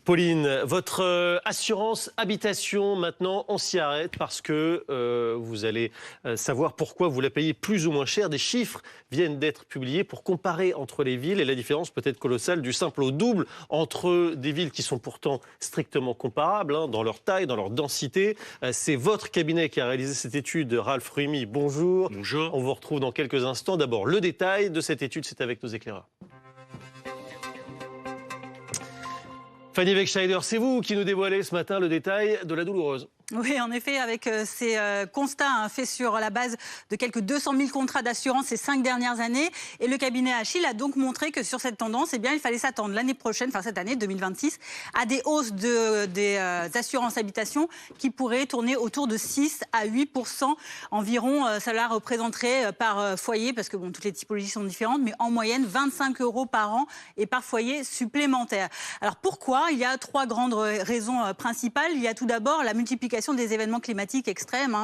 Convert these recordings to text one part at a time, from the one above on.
Pauline, votre assurance habitation, maintenant, on s'y arrête parce que vous allez savoir pourquoi vous la payez plus ou moins cher. Des chiffres viennent d'être publiés pour comparer entre les villes et la différence peut être colossale du simple au double entre des villes qui sont pourtant strictement comparables dans leur taille, dans leur densité. C'est votre cabinet qui a réalisé cette étude, Ralph Ruimi. Bonjour. Bonjour. On vous retrouve dans quelques instants. D'abord, le détail de cette étude, c'est avec nos éclaireurs. Fanny Wegscheider, c'est vous qui nous dévoilez ce matin le détail de la douloureuse. Oui, en effet, avec ces constats faits sur la base de quelques 200 000 contrats d'assurance ces 5 dernières années. Et le cabinet Achille a donc montré que sur cette tendance, il fallait s'attendre l'année prochaine, enfin cette année 2026, à des hausses des assurances habitation qui pourraient tourner autour de 6 à 8% environ. Cela représenterait par foyer, parce que bon, toutes les typologies sont différentes, mais en moyenne 25 € par an et par foyer supplémentaire. Alors pourquoi ? Il y a 3 grandes raisons principales. Il y a tout d'abord la multiplication des événements climatiques extrêmes,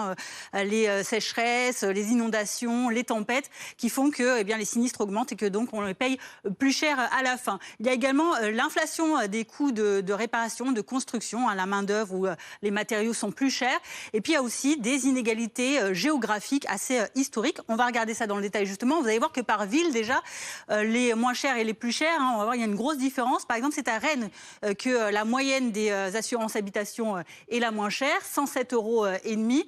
les sécheresses, les inondations, les tempêtes, qui font que les sinistres augmentent et que donc on les paye plus cher à la fin. Il y a également l'inflation des coûts de réparation, de construction, la main-d'œuvre où les matériaux sont plus chers. Et puis il y a aussi des inégalités géographiques assez historiques. On va regarder ça dans le détail justement. Vous allez voir que par ville déjà, les moins chers et les plus chers, on va voir il y a une grosse différence. Par exemple, c'est à Rennes que la moyenne des assurances habitation est la moins chère. 107,5 €,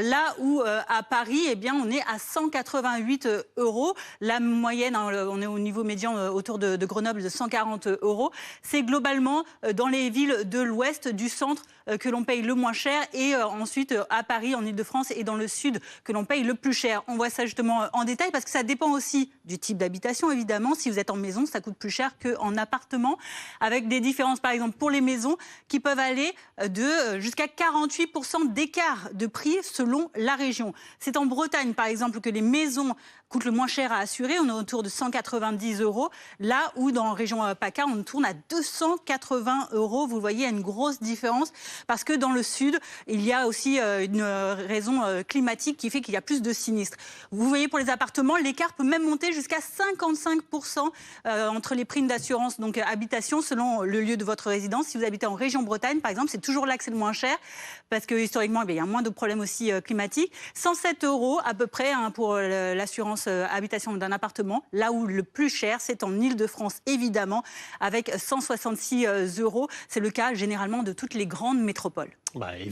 là où à Paris, on est à 188 €. La moyenne, on est au niveau médian autour de Grenoble de 140 €. C'est globalement dans les villes de l'ouest, du centre, que l'on paye le moins cher et ensuite à Paris, en Ile-de-France et dans le sud, que l'on paye le plus cher. On voit ça justement en détail parce que ça dépend aussi du type d'habitation, évidemment. Si vous êtes en maison, ça coûte plus cher qu'en appartement, avec des différences, par exemple, pour les maisons qui peuvent aller jusqu'à 48% d'écart de prix selon la région. C'est en Bretagne, par exemple, que les maisons coûtent le moins cher à assurer. On est autour de 190 €, là où dans la région PACA, on tourne à 280 €. Vous voyez, il y a une grosse différence parce que dans le sud, il y a aussi une raison climatique qui fait qu'il y a plus de sinistres. Vous voyez, pour les appartements, l'écart peut même monter jusqu'à 55% entre les primes d'assurance, donc habitation, selon le lieu de votre résidence. Si vous habitez en région Bretagne, par exemple, c'est toujours là que c'est le moins cher parce que historiquement, il y a moins de problèmes aussi climatiques. 107 € à peu près pour l'assurance habitation d'un appartement. Là où le plus cher, c'est en Ile-de-France, évidemment, avec 166 €. C'est le cas généralement de toutes les grandes métropoles. Évidemment.